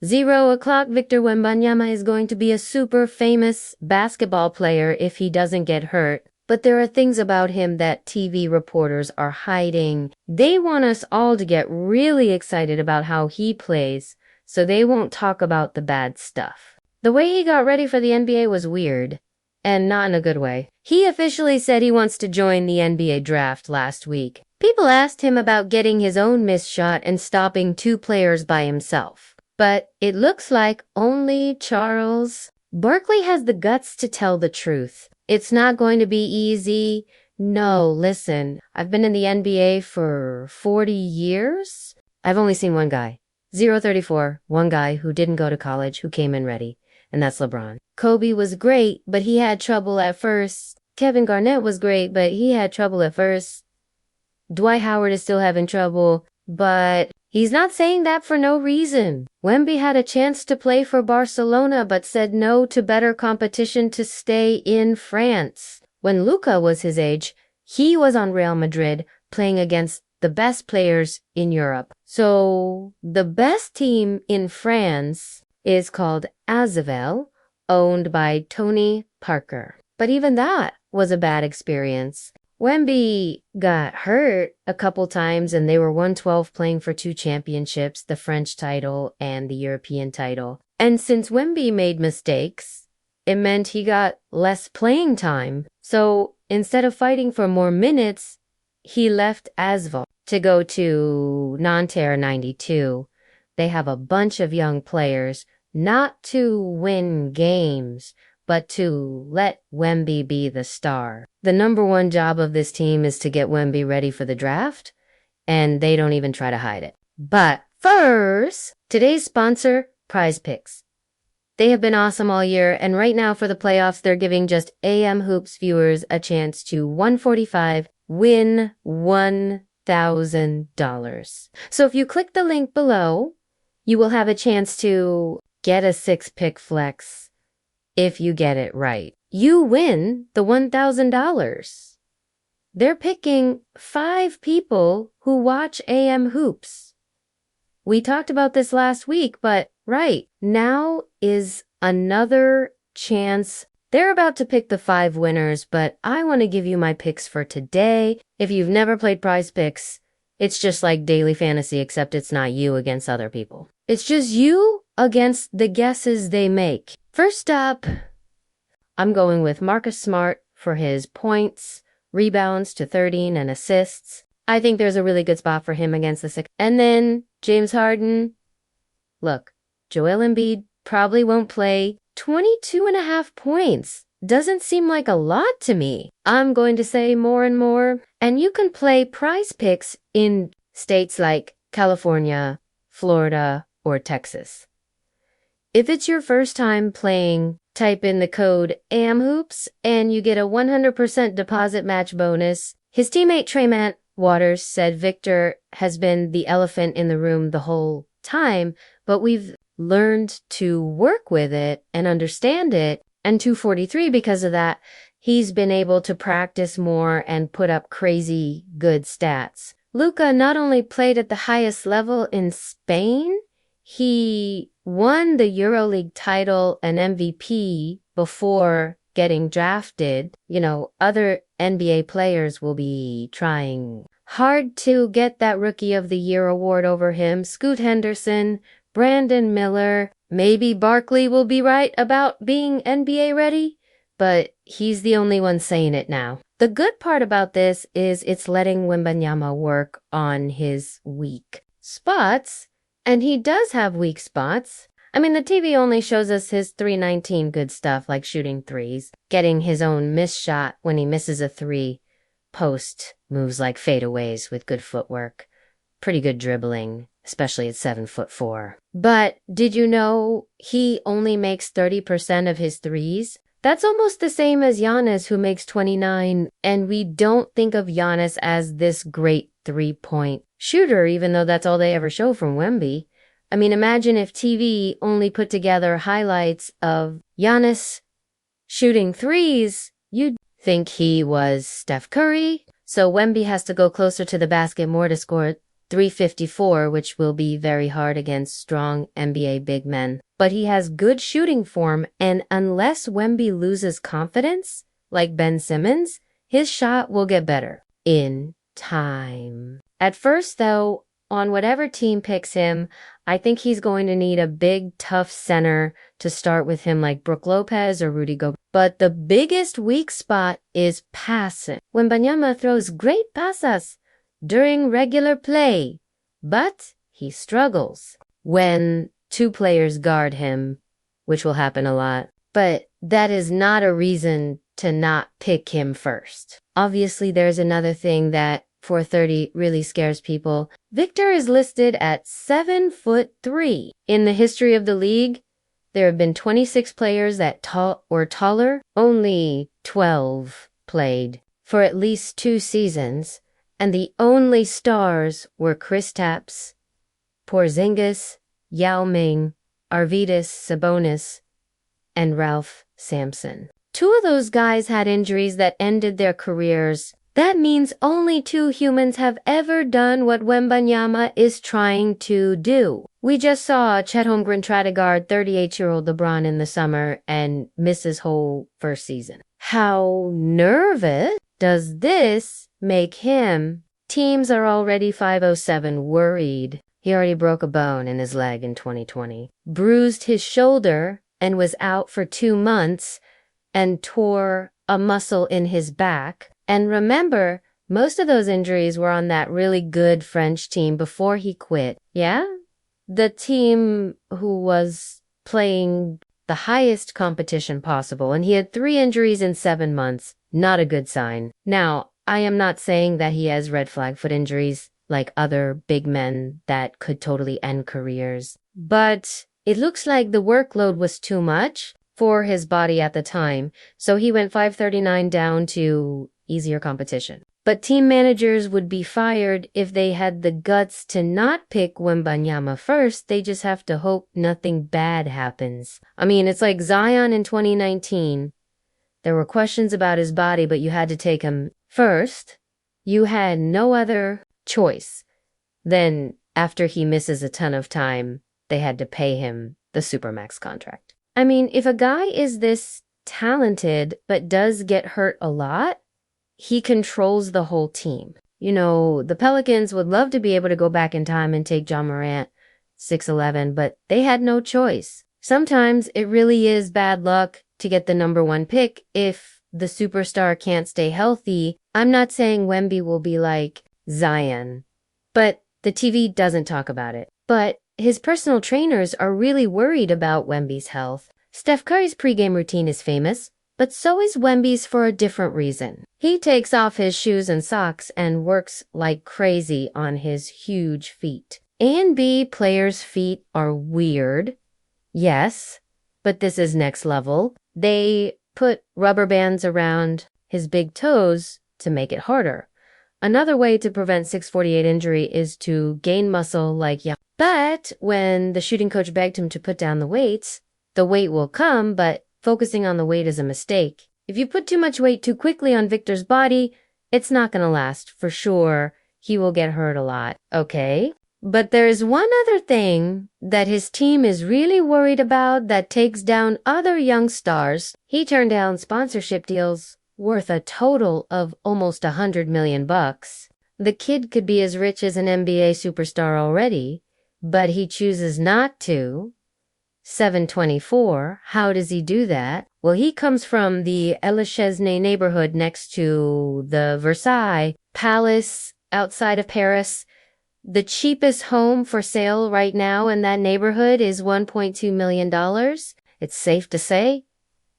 0 o'clock, Victor Wembanyama is going to be a super famous basketball player if he doesn't get hurt. But there are things about him that TV reporters are hiding. They want us all to get really excited about how he plays, so they won't talk about the bad stuff. The way he got ready for the NBA was weird, and not in a good way. He officially said he wants to join the NBA draft last week. People asked him about getting his own missed shot and stopping 2 players by himself. But it looks like only Charles Barkley has the guts to tell the truth. It's not going to be easy. No, listen, I've been in the NBA for 40 years. I've only seen one guy. 034, one guy who didn't go to college, who came in ready, and that's LeBron. Kobe was great, but he had trouble at first. Kevin Garnett was great, but he had trouble at first. Dwight Howard is still having trouble, but he's not saying that for no reason. Wemby had a chance to play for Barcelona but said no to better competition to stay in France. When Luka was his age, he was on Real Madrid playing against the best players in Europe. So the best team in France is called Azavel, owned by Tony Parker. But even that was a bad experience. Wemby got hurt a couple times and they were 112 playing for 2 championships, the French title and the European title. And since Wemby made mistakes, it meant he got less playing time. So instead of fighting for more minutes, he left Asvel to go to Nanterre 92. They have a bunch of young players, not to win games, but to let Wemby be the star. The number one job of this team is to get Wemby ready for the draft, and they don't even try to hide it. But first, today's sponsor, Prize Picks. They have been awesome all year, and right now for the playoffs, they're giving just AM Hoops viewers a chance to 145 win $1,000. So if you click the link below, you will have a chance to get a 6-pick flex if you get it right. You win the $1,000. They're picking 5 people who watch AM Hoops. We talked about this last week, but right, now is another chance. They're about to pick the 5 winners, but I want to give you my picks for today. If you've never played Prize Picks, it's just like daily fantasy, except it's not you against other people. It's just you against the guesses they make. First up, I'm going with Marcus Smart for his points, rebounds to 13, and assists. I think there's a really good spot for him against the Sixers. And then James Harden. Look, Joel Embiid probably won't play. 22.5 points. Doesn't seem like a lot to me. I'm going to say more and more. And you can play Prize Picks in states like California, Florida, or Texas. If it's your first time playing, type in the code AMHOOPS and you get a 100% deposit match bonus. His teammate Tremont Waters said Victor has been the elephant in the room the whole time, but we've learned to work with it and understand it. And 243, because of that, he's been able to practice more and put up crazy good stats. Luka not only played at the highest level in Spain, he won the EuroLeague title and MVP before getting drafted. You know, other NBA players will be trying hard to get that Rookie of the Year award over him. Scoot Henderson, Brandon Miller, maybe Barkley will be right about being NBA ready, but he's the only one saying it now. The good part about this is it's letting Wembanyama work on his weak spots, and he does have weak spots. I mean, the TV only shows us his 319 good stuff, like shooting threes, getting his own missed shot when he misses a 3, post moves like fadeaways with good footwork, pretty good dribbling, especially at 7'4". But did you know he only makes 30% of his threes? That's almost the same as Giannis, who makes 29, and we don't think of Giannis as this great 3-point shooter, even though that's all they ever show from Wemby. I mean, imagine if TV only put together highlights of Giannis shooting threes, you'd think he was Steph Curry. So Wemby has to go closer to the basket more to score 354, which will be very hard against strong NBA big men. But he has good shooting form, and unless Wemby loses confidence, like Ben Simmons, his shot will get better in time. At first, though, on whatever team picks him, I think he's going to need a big, tough center to start with him like Brook Lopez or Rudy Gobert. But the biggest weak spot is passing. Wembanyama throws great passes during regular play, but he struggles when two players guard him, which will happen a lot. But that is not a reason to not pick him first. Obviously, there's another thing that 430 really scares people. Victor is listed at 7'3". In the history of the league, there have been 26 players that were taller. Only 12 played for at least 2 seasons, and the only stars were Kristaps Porzingis, Yao Ming, Arvydas Sabonis, and Ralph Sampson. 2 of those guys had injuries that ended their careers. That means only 2 humans have ever done what Wembanyama is trying to do. We just saw Chet Holmgren try to guard 38-year-old LeBron in the summer and miss his whole first season. How nervous does this make him? Teams are already 507 worried. He already broke a bone in his leg in 2020, bruised his shoulder and was out for 2 months, and tore a muscle in his back. And remember, most of those injuries were on that really good French team before he quit. Yeah? The team who was playing the highest competition possible, and he had 3 injuries in 7 months. Not a good sign. Now, I am not saying that he has red flag foot injuries like other big men that could totally end careers, but it looks like the workload was too much for his body at the time, so he went 539 down to easier competition. But team managers would be fired if they had the guts to not pick Wembanyama first. They just have to hope nothing bad happens. I mean, it's like Zion in 2019. There were questions about his body, but you had to take him first. You had no other choice. Then, after he misses a ton of time, they had to pay him the Supermax contract. I mean, if a guy is this talented but does get hurt a lot, he controls the whole team. You know, the Pelicans would love to be able to go back in time and take John Morant 6'11", but they had no choice. Sometimes it really is bad luck to get the number 1 pick if the superstar can't stay healthy. I'm not saying Wemby will be like Zion, but the TV doesn't talk about it. But his personal trainers are really worried about Wemby's health. Steph Curry's pregame routine is famous, but so is Wemby's for a different reason. He takes off his shoes and socks and works like crazy on his huge feet. A&B players' feet are weird, yes, but this is next level. They put rubber bands around his big toes to make it harder. Another way to prevent 648 injury is to gain muscle like Yao. But when the shooting coach begged him to put down the weights, the weight will come, but focusing on the weight is a mistake. If you put too much weight too quickly on Victor's body, it's not going to last. For sure, he will get hurt a lot. Okay? But there's one other thing that his team is really worried about that takes down other young stars. He turned down sponsorship deals worth a total of almost $100 million. The kid could be as rich as an NBA superstar already, but he chooses not to. 724, how does he do that? Well, he comes from the Elechesne neighborhood next to the Versailles Palace outside of Paris. The cheapest home for sale right now in that neighborhood is $1.2 million. It's safe to say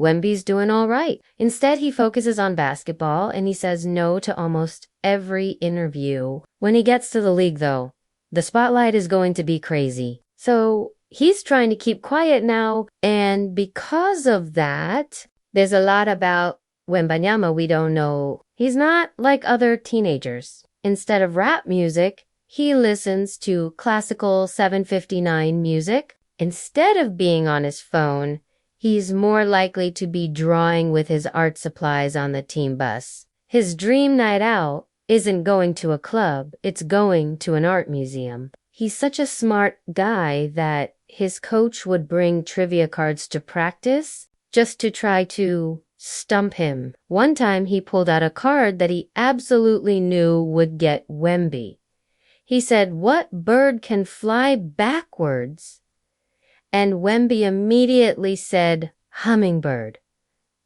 Wemby's doing all right. Instead, he focuses on basketball and he says no to almost every interview. When he gets to the league, though, the spotlight is going to be crazy. So he's trying to keep quiet now, and because of that, there's a lot about Wembanyama we don't know. He's not like other teenagers. Instead of rap music, he listens to classical 759 music. Instead of being on his phone, he's more likely to be drawing with his art supplies on the team bus. His dream night out isn't going to a club, it's going to an art museum. He's such a smart guy that his coach would bring trivia cards to practice just to try to stump him. One time he pulled out a card that he absolutely knew would get Wemby. He said, "What bird can fly backwards?" And Wemby immediately said, "Hummingbird."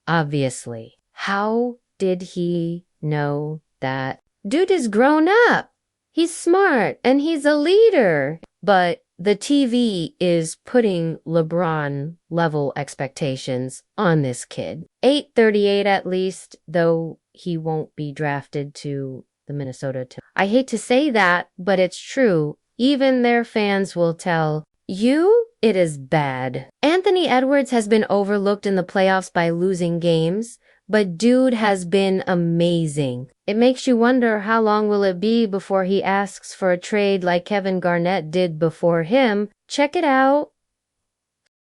Obviously. How did he know that? Dude is grown up. He's smart and he's a leader. But the TV is putting LeBron level expectations on this kid. 838 at least, though he won't be drafted to the Minnesota team. I hate to say that, but it's true. Even their fans will tell you it is bad. Anthony Edwards has been overlooked in the playoffs by losing games, but dude has been amazing. It makes you wonder how long will it be before he asks for a trade like Kevin Garnett did before him. Check it out.